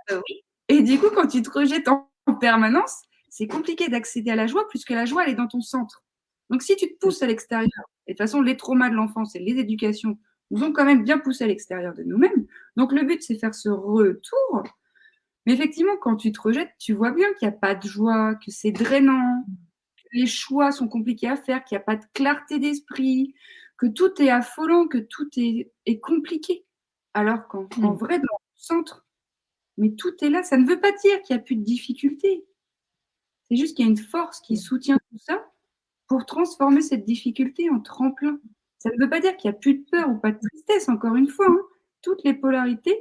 Oui. Et du coup, quand tu te rejettes en permanence, c'est compliqué d'accéder à la joie puisque la joie, elle est dans ton centre. Donc si tu te Mmh. pousses à l'extérieur, et de toute façon, les traumas de l'enfance et les éducations nous ont quand même bien poussés à l'extérieur de nous-mêmes. Donc le but, c'est faire ce retour. Mais effectivement, quand tu te rejettes, tu vois bien qu'il y a pas de joie, que c'est drainant, que les choix sont compliqués à faire, qu'il y a pas de clarté d'esprit, que tout est affolant, que tout est compliqué. Alors qu'en Mmh. vrai, dans le centre, mais tout est là. Ça ne veut pas dire qu'il y a plus de difficultés. C'est juste qu'il y a une force qui Mmh. soutient tout ça pour transformer cette difficulté en tremplin. Ça ne veut pas dire qu'il y a plus de peur ou pas de tristesse, encore une fois, hein. Toutes les polarités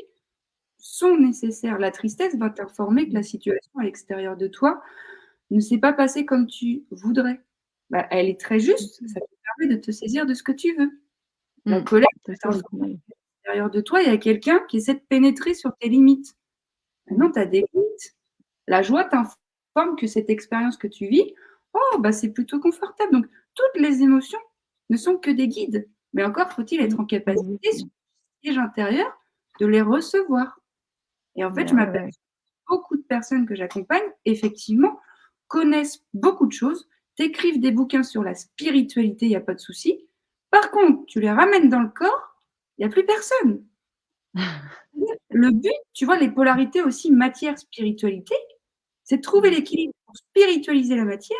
sont nécessaires. La tristesse va t'informer que la situation à l'extérieur de toi ne s'est pas passée comme tu voudrais. Bah, elle est très juste, ça te permet de te saisir de ce que tu veux. La colère C'est va ça, le t'informer problème. qu'à l'intérieur de toi, il y a quelqu'un qui essaie de pénétrer sur tes limites. Maintenant, tu as des limites. La joie t'informe que cette expérience que tu vis, oh, bah, c'est plutôt confortable. Donc, toutes les émotions ne sont que des guides. Mais encore faut-il être en capacité, sur le siège intérieur, de les recevoir. Et en fait, je Ouais, m'aperçois ouais. que beaucoup de personnes que j'accompagne, effectivement, connaissent beaucoup de choses, t'écrivent des bouquins sur la spiritualité, il n'y a pas de souci. Par contre, tu les ramènes dans le corps, il n'y a plus personne. Le but, tu vois, les polarités aussi matière-spiritualité, c'est de trouver l'équilibre pour spiritualiser la matière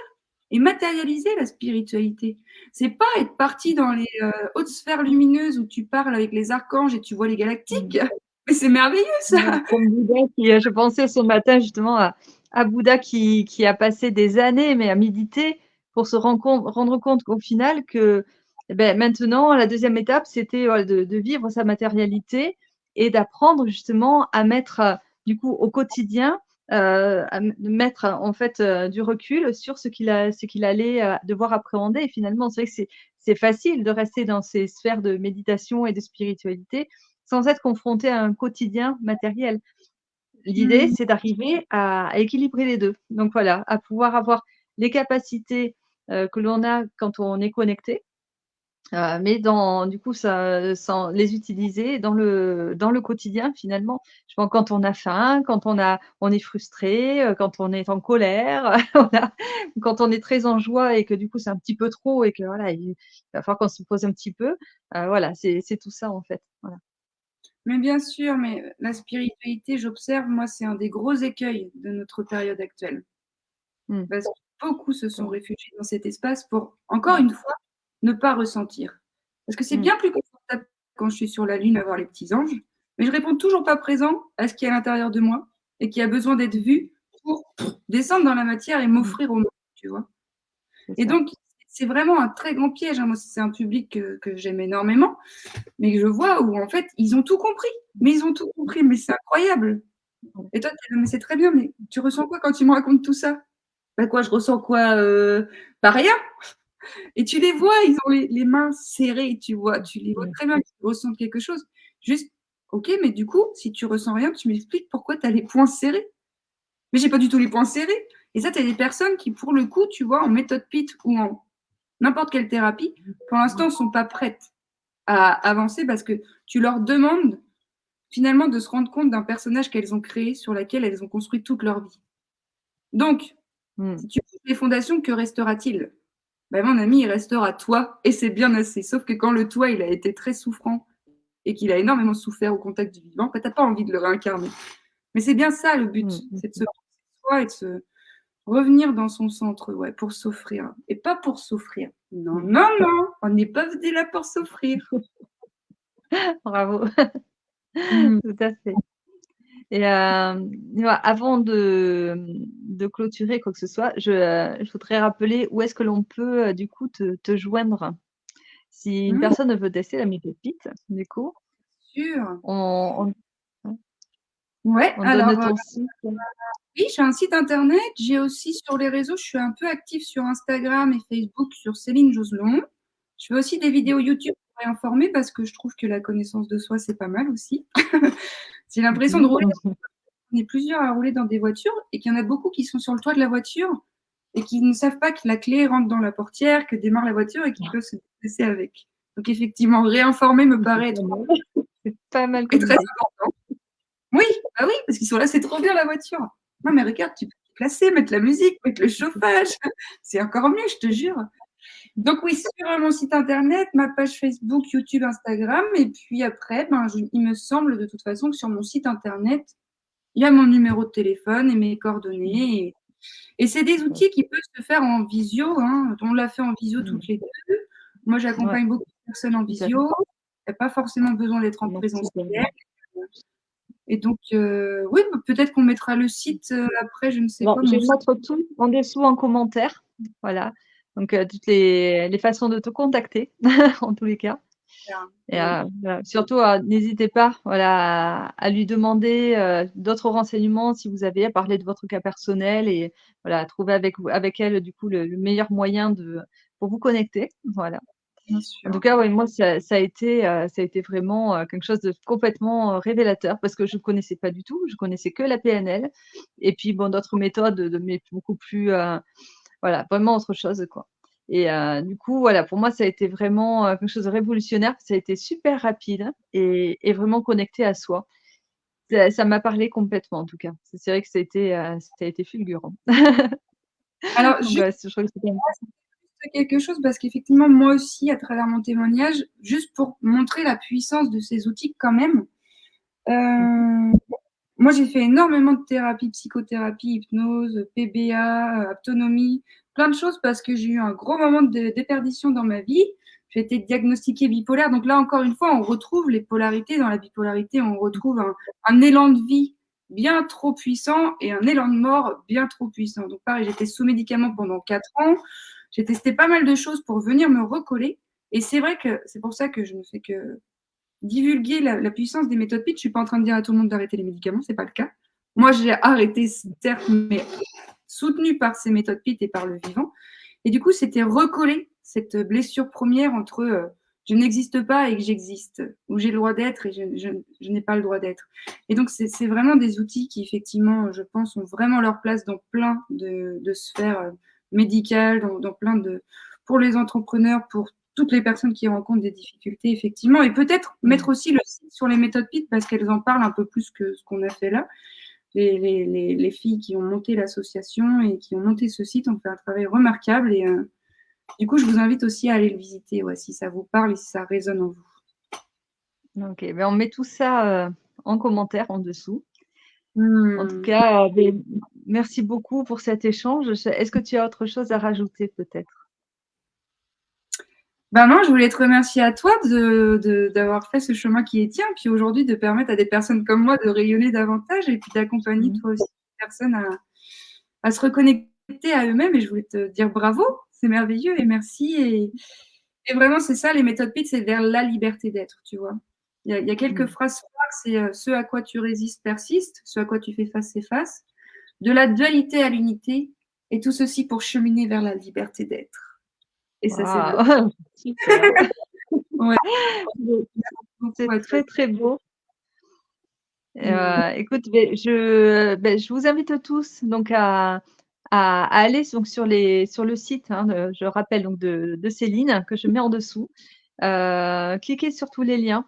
et matérialiser la spiritualité. C'est pas être parti dans les hautes sphères lumineuses où tu parles avec les archanges et tu vois les galactiques. Mais c'est merveilleux ça. Comme Bouddha qui, je pensais ce matin justement à Bouddha qui a passé des années, mais à méditer pour se rendre compte qu'au final que, eh ben, maintenant, la deuxième étape, c'était voilà, de vivre sa matérialité et d'apprendre justement à mettre du coup au quotidien, mettre en fait du recul sur ce qu'il allait devoir appréhender. Et finalement, c'est vrai que c'est facile de rester dans ces sphères de méditation et de spiritualité sans être confronté à un quotidien matériel. L'idée, Mmh. c'est d'arriver à équilibrer les 2. Donc voilà, à pouvoir avoir les capacités, que l'on a quand on est connecté, mais dans du coup, ça sans les utiliser dans le quotidien finalement. Je pense quand on a faim, quand on est frustré, quand on est en colère, voilà, quand on est très en joie et que du coup, c'est un petit peu trop et que voilà, il va falloir qu'on se pose un petit peu. Voilà, c'est tout ça en fait. Voilà. Mais bien sûr, mais la spiritualité, j'observe, moi, c'est un des gros écueils de notre période actuelle. Mmh. Parce que beaucoup se sont D'accord. réfugiés dans cet espace pour, encore Mmh. une fois, ne pas ressentir. Parce que c'est Mmh. bien plus confortable quand je suis sur la lune à voir les petits anges, mais je réponds toujours pas présent à ce qui est à l'intérieur de moi et qui a besoin d'être vu pour descendre dans la matière et Mmh. m'offrir au monde, tu vois? C'est Et ça. donc, c'est vraiment un très grand piège, hein. Moi, c'est un public que j'aime énormément, mais que je vois où en fait, ils ont tout compris. Mais ils ont tout compris, mais c'est incroyable. Voilà. Et toi, tu es là: «Mais c'est très bien, mais tu ressens quoi quand tu me racontes tout ça?» «Bah quoi, je ressens quoi? Bah rien!» Et tu les vois, ils ont les mains serrées, tu vois? Tu les vois Mmh. très bien qu'ils ressentent quelque chose. Juste: «OK, mais du coup, si tu ressens rien, tu m'expliques pourquoi tu as les poings serrés?» «Mais j'ai pas du tout les poings serrés!» Et ça, tu as des personnes qui, pour le coup, tu vois, en méthode PIT ou en n'importe quelle thérapie, pour l'instant, sont pas prêtes à avancer parce que tu leur demandes finalement de se rendre compte d'un personnage qu'elles ont créé, sur laquelle elles ont construit toute leur vie. Donc, Mmh. si tu poses les fondations, que restera-t-il? Bah, mon ami, il restera toi et c'est bien assez. Sauf que quand le toi, il a été très souffrant et qu'il a énormément souffert au contact du vivant, bah, tu as pas envie de le réincarner. Mais c'est bien ça le but, Mmh. c'est de Mmh. se penser soi et de se revenir dans son centre, ouais, pour s'offrir et pas pour souffrir. Non, Mmh. non, non, on n'est pas venu là pour souffrir. Bravo, Mmh. tout à fait. Et ouais, avant de clôturer quoi que ce soit, je voudrais rappeler où est-ce que l'on peut, du coup te joindre? Si une Mmh, personne veut tester la méthode PIT, du coup, sûr. on ouais, Ouais, on donne alors, ton site. oui, j'ai un site internet, j'ai aussi sur les réseaux, je suis un peu active sur Instagram et Facebook sur Céline Joselon. Je fais aussi des vidéos YouTube pour réinformer parce que je trouve que la connaissance de soi, c'est pas mal aussi. J'ai l'impression de Mmh rouler, mh. on est plusieurs à rouler dans des voitures et qu'il y en a beaucoup qui sont sur le toit de la voiture et qui ne savent pas que la clé rentre dans la portière, que démarre la voiture et qu'ils peuvent se déplacer avec. Donc effectivement, réinformer me C'est paraît pas être mal. C'est pas mal et comme très idée. important. Oui, bah oui, parce qu'ils sont là: «C'est trop bien la voiture». Non mais regarde, tu peux te déplacer, mettre la musique, mettre le chauffage. C'est encore mieux, je te jure. Donc oui, sur, mon site internet, ma page Facebook, YouTube, Instagram et puis après, ben, je il me semble de toute façon que sur mon site internet, il y a mon numéro de téléphone et mes Mmh. coordonnées et c'est des D'accord. outils qui peuvent se faire en visio, hein. On l'a fait en visio Mmh. toutes les 2. Moi, Ouais, j'accompagne beaucoup de personnes en tout à fait. visio. Il y a pas forcément besoin d'être en Merci présentiel Karine. et donc oui, bah, peut-être qu'on mettra le site, après, je ne sais Bon, pas, je mon vais mettre tout en dessous en commentaire. Voilà, donc toutes les façons de te contacter en tous les cas. Et voilà. Surtout, n'hésitez pas, voilà, à lui demander d'autres renseignements si vous avez à parler de votre cas personnel et voilà, à trouver avec elle du coup le meilleur moyen pour vous connecter. Voilà. Bien En tout sûr. cas, ouais, moi, ça a été vraiment quelque chose de complètement révélateur parce que je ne connaissais pas du tout. Je connaissais que la PNL et puis bon, d'autres méthodes, mais beaucoup plus, voilà, vraiment autre chose, quoi. Et du coup, voilà, pour moi, ça a été vraiment quelque chose de révolutionnaire. Ça a été super rapide et vraiment connecté à soi. Ça m'a parlé complètement, en tout cas. C'est vrai que ça a été fulgurant. Alors, Donc, juste je trouve que c'était quelque chose, parce qu'effectivement, moi aussi, à travers mon témoignage, juste pour montrer la puissance de ces outils quand même, moi, j'ai fait énormément de thérapie, psychothérapie, hypnose, PBA, autonomie, plein de choses parce que j'ai eu un gros moment de déperdition dans ma vie. J'ai été diagnostiquée bipolaire. Donc là, encore une fois, on retrouve les polarités. Dans la bipolarité, on retrouve un élan de vie bien trop puissant et un élan de mort bien trop puissant. Donc pareil, j'étais sous médicaments pendant 4 ans. J'ai testé pas mal de choses pour venir me recoller. Et c'est vrai que c'est pour ça que je ne fais que divulguer la puissance des méthodes PIT. Je suis pas en train de dire à tout le monde d'arrêter les médicaments, c'est pas le cas. Moi, j'ai arrêté, certes, mais soutenu par ces méthodes PIT et par le vivant. Et du coup, c'était recoller cette blessure première entre je n'existe pas et que j'existe, ou j'ai le droit d'être et je n'ai pas le droit d'être. Et donc, c'est vraiment des outils qui, effectivement, je pense, ont vraiment leur place dans plein de sphères médicales, dans plein de... pour les entrepreneurs, pour toutes les personnes qui rencontrent des difficultés, effectivement. Et peut-être mettre aussi le site sur les méthodes PIT parce qu'elles en parlent un peu plus que ce qu'on a fait là. Les filles qui ont monté l'association et qui ont monté ce site ont fait un travail remarquable. Et du coup, je vous invite aussi à aller le visiter, ouais, si ça vous parle et si ça résonne en vous. OK, ben, on met tout ça en commentaire en dessous. En tout Hmm. cas, ben, merci beaucoup pour cet échange. Est-ce que tu as autre chose à rajouter peut-être? Ben non, je voulais te remercier à toi d'avoir fait ce chemin qui est tien, puis aujourd'hui de permettre à des personnes comme moi de rayonner davantage et puis d'accompagner toi aussi les personnes à se reconnecter à eux-mêmes. Et je voulais te dire bravo, c'est merveilleux et merci. Et vraiment, c'est ça, les méthodes PIT, c'est vers la liberté d'être, tu vois. Il y a quelques phrases phares, c'est ce à quoi tu résistes persiste, ce à quoi tu fais face s'efface, de la dualité à l'unité, et tout ceci pour cheminer vers la liberté d'être. Et ça, c'est vrai. Waouh! Super. Ouais, C'est beaucoup à toi. très, très beau. Mm. Écoute, je vous invite tous donc à aller donc sur le site, hein, je rappelle donc de Céline que je mets en dessous. Cliquez sur tous les liens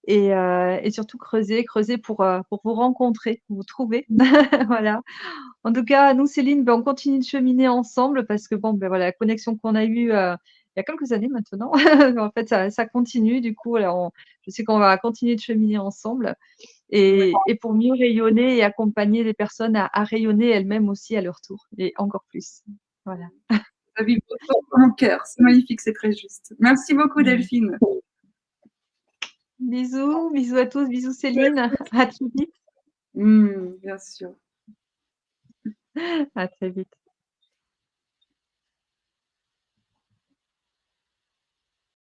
et surtout creuser pour vous rencontrer, vous trouver. Voilà. En tout cas, nous, Céline, on continue de cheminer ensemble parce que bon, voilà, la connexion qu'on a eue il y a quelques années maintenant, en fait, ça continue. Du coup, voilà, je sais qu'on va continuer de cheminer ensemble Ouais. et pour mieux rayonner et accompagner les personnes à rayonner elles-mêmes aussi à leur tour et encore plus. Voilà. Ça vibre fort dans mon cœur. C'est magnifique, c'est très juste. Merci beaucoup, Mmh. Delphine. Bisous, bisous à tous, bisous Céline, à très vite, Bien sûr. à très vite.